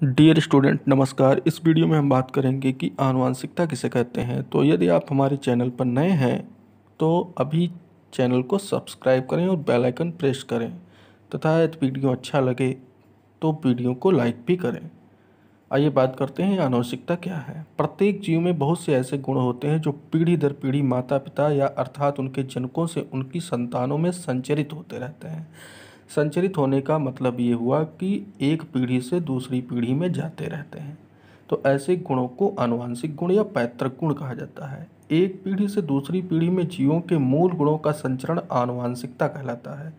Dear student नमस्कार। इस video में हम बात करेंगे कि आनुवंशिकता किसे कहते हैं। तो यदि आप हमारे चैनल पर नए हैं तो अभी चैनल को सब्सक्राइब करें और बेल आइकन प्रेस करें तथा यदि वीडियो अच्छा लगे तो वीडियो को लाइक भी करें। आइए बात करते हैं आनुवंशिकता क्या है। प्रत्येक जीव में बहुत से ऐसे गुण होते हैं जो पीढ़ी दर पीढ़ी माता पिता या अर्थात उनके जनकों से उनकी संतानों में संचरित होते रहते हैं। संचरित होने का मतलब ये हुआ कि एक पीढ़ी से दूसरी पीढ़ी में जाते रहते हैं। तो ऐसे गुणों को आनुवंशिक गुण या पैतृक गुण कहा जाता है। एक पीढ़ी से दूसरी पीढ़ी में जीवों के मूल गुणों का संचरण आनुवंशिकता कहलाता है।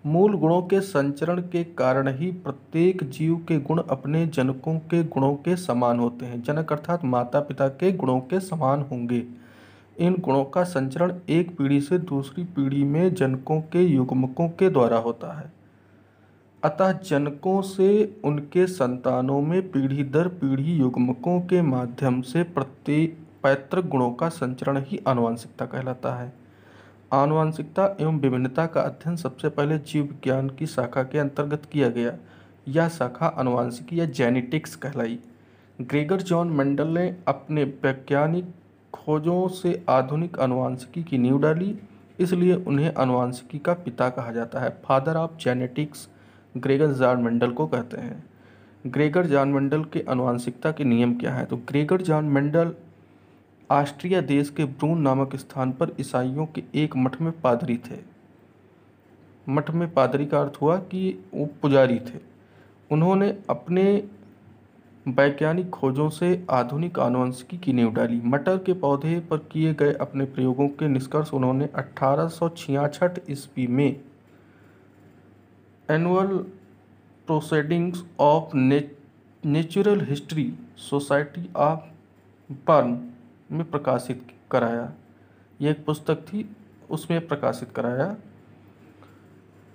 मूल गुणों के संचरण के कारण ही प्रत्येक जीव के गुण अपने जनकों के गुणों के समान होते हैं। जनक अर्थात माता पिता के गुणों के समान होंगे। इन गुणों का संचरण एक पीढ़ी से दूसरी पीढ़ी में जनकों के युग्मकों के द्वारा होता है। अतः जनकों से उनके संतानों में पीढ़ी दर पीढ़ी युग्मकों के माध्यम से प्रत्येक पैतृक गुणों का संचरण ही आनुवंशिकता कहलाता है। आनुवंशिकता एवं विभिन्नता का अध्ययन सबसे पहले जीव विज्ञान की शाखा के अंतर्गत किया गया। यह शाखा आनुवंशिकी या जेनेटिक्स कहलाई। ग्रेगर जॉन मेंडल ने अपने वैज्ञानिक खोजों से आधुनिक आनुवंशिकी की नींव डाली, इसलिए उन्हें आनुवंशिकी का पिता कहा जाता है। Father of genetics Gregor John Mendel को कहते हैं। ग्रेगर जॉन मेंडल के आनुवंशिकता के नियम क्या हैं? तो ग्रेगर जॉन मेंडल ऑस्ट्रिया देश के ब्रून नामक स्थान पर ईसाइयों के एक मठ में पादरी थे। मठ में पादरी का अर्थ हुआ कि वो पुजारी थे। उन्होंने अपने वैज्ञानिक खोजों से आधुनिक आनुवंशिकी की नींव डाली। मटर के पौधे पर किए गए अपने प्रयोगों के निष्कर्ष उन्होंने 1866 ईस्वी में annual proceedings of natural history society of burn में प्रकाशित कराया। यह एक पुस्तक थी, उसमें प्रकाशित कराया।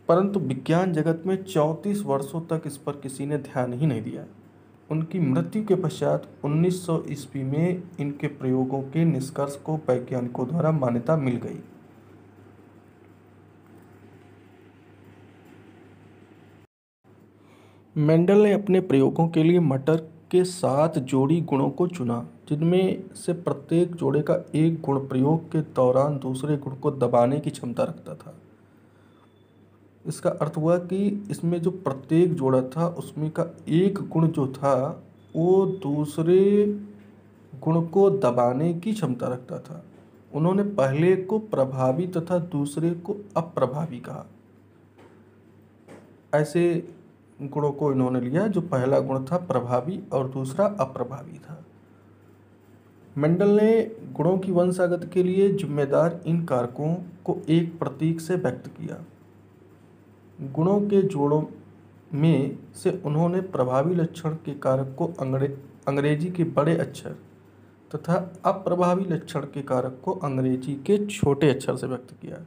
परंतु विज्ञान जगत में 34 वर्षों तक इस पर किसी ने ध्यान ही नहीं दिया। उनकी मृत्यु के पश्चात 1900 ईस्वी में इनके प्रयोगों के निष्कर्ष को वैज्ञानिकों द्वारा मान्यता मिल गई। मेंडल ने अपने प्रयोगों के लिए मटर के 7 जोड़ी गुणों को चुना, जिनमें से प्रत्येक जोड़े का एक गुण प्रयोग के दौरान दूसरे गुण को दबाने की क्षमता रखता था। इसका अर्थ हुआ कि इसमें जो प्रत्येक जोड़ा था उसमें का एक गुण जो था वो दूसरे गुण को दबाने की क्षमता रखता था। उन्होंने पहले को प्रभावी तथा दूसरे को अप्रभावी कहा। ऐसे गुणों को इन्होंने लिया जो पहला गुण था प्रभावी और दूसरा अप्रभावी था। मेंडल ने गुणों की वंशागत के लिए जिम्मेदार इन कारकों को एक प्रतीक से व्यक्त किया। गुणों के जोड़ों में से उन्होंने प्रभावी लक्षण के कारक को अंग्रेजी के बड़े अक्षर तथा अप्रभावी लक्षण के कारक को अंग्रेजी के छोटे अक्षर से व्यक्त किया।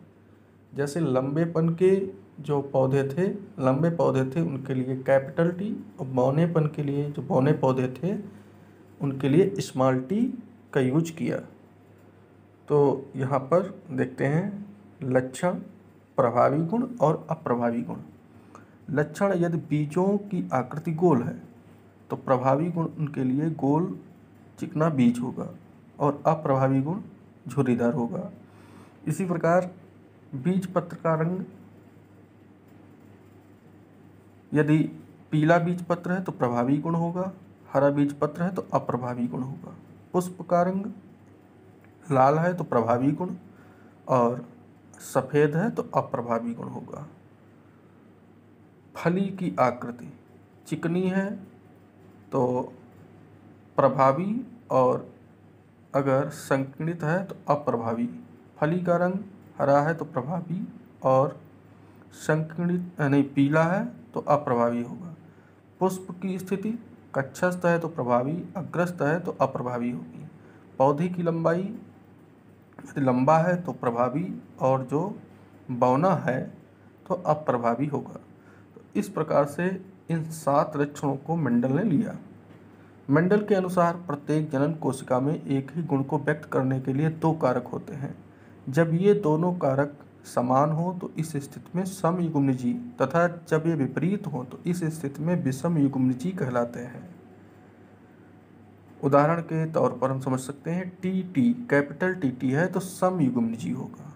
जैसे लंबेपन के जो पौधे थे, लंबे पौधे थे, उनके लिए कैपिटल टी, और बौनेपन के लिए जो बौने पौधे थे उनके लिए स्मॉल टी का यूज किया। तो यहाँ पर देखते हैं लक्षण, प्रभावी गुण और अप्रभावी गुण। लक्षण यदि बीजों की आकृति गोल है तो प्रभावी गुण उनके लिए गोल चिकना बीज होगा और अप्रभावी गुण झुर्रीदार होगा। इसी प्रकार बीज पत्र का रंग यदि पीला बीज पत्र है तो प्रभावी गुण होगा, हरा बीज पत्र है तो अप्रभावी गुण होगा। पुष्प का रंग लाल है तो प्रभावी गुण और सफ़ेद है तो अप्रभावी गुण होगा। फली की आकृति चिकनी है तो प्रभावी और अगर संकीर्णित है तो अप्रभावी। फली का रंग हरा है तो प्रभावी और संकीर्णित नहीं पीला है तो अप्रभावी होगा। पुष्प की स्थिति कक्षस्थ है तो प्रभावी, अग्रस्थ है तो अप्रभावी होगी। पौधे की लंबाई यदि लंबा है तो प्रभावी और जो बौना है तो अप्रभावी होगा। तो इस प्रकार से इन 7 लक्षणों को मेंडल ने लिया। मेंडल के अनुसार प्रत्येक जनन कोशिका में एक ही गुण को व्यक्त करने के लिए 2 कारक होते हैं। जब ये दोनों कारक समान हो तो इस स्थिति में समयुग्मनजी तथा जब ये विपरीत हो तो इस स्थिति में विषमयुग्मनजी कहलाते हैं। उदाहरण के तौर पर हम समझ सकते हैं T T, capital T T है तो सम युग्मनजी होगा,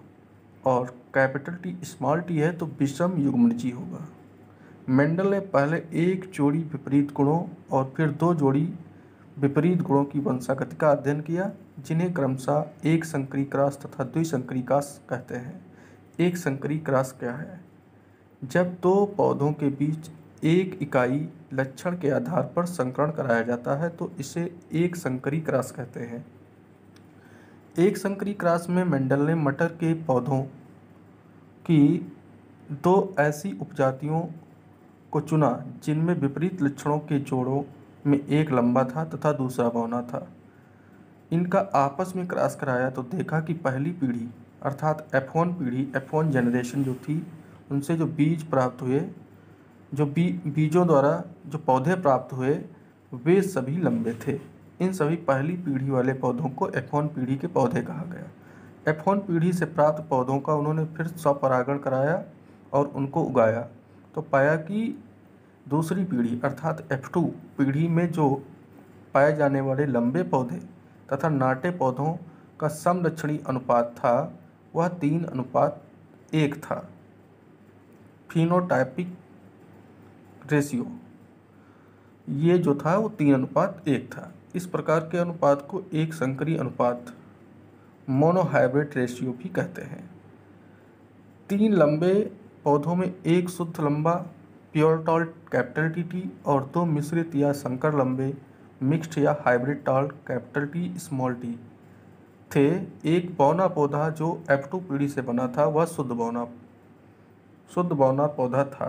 और कैपिटल टी स्मॉल टी है तो विषम युग्मनजी होगा। मेंडल ने पहले एक जोड़ी विपरीत गुणों और फिर दो जोड़ी विपरीत गुणों की वंशागति का अध्ययन किया, जिन्हें क्रमशः एक संकरी क्रॉस तथा द्विसंकरी क्रॉस कहते हैं। एक संकरी क्रॉस क्या है? जब दो पौधों के बीच एक इकाई लक्षण के आधार पर संकरण कराया जाता है तो इसे एक संकरी क्रॉस कहते हैं। एक संकरी क्रॉस में मेंडल ने मटर के पौधों की दो ऐसी उपजातियों को चुना जिनमें विपरीत लक्षणों के जोड़ों में एक लंबा था तथा दूसरा बौना था। इनका आपस में क्रॉस कराया तो देखा कि पहली पीढ़ी अर्थात F1 पीढ़ी, F1 जनरेशन जो थी, उनसे जो बीज प्राप्त हुए, जो बीजों द्वारा जो पौधे प्राप्त हुए, वे सभी लंबे थे। इन सभी पहली पीढ़ी वाले पौधों को F1 पीढ़ी के पौधे कहा गया। F1 पीढ़ी से प्राप्त पौधों का उन्होंने फिर स्वपरागण कराया और उनको उगाया, तो पाया कि दूसरी पीढ़ी अर्थात F2 पीढ़ी में जो पाए जाने वाले लंबे पौधे तथा नाटे पौधों का समलक्षणी अनुपात था वह 3:1 था। फिनोटाइपिक रेशियो ये जो था वो 3:1 था। इस प्रकार के अनुपात को एक संकरी अनुपात मोनोहाइब्रिड रेशियो भी कहते हैं। 3 लंबे पौधों में एक शुद्ध लंबा प्योर टॉल कैपिटल टी और 2 मिश्रित या संकर लंबे मिक्स्ड या hybrid toll capital T small T थे। एक बौना पौधा जो F2 पीढ़ी से बना था वह शुद्ध बौना पौधा था।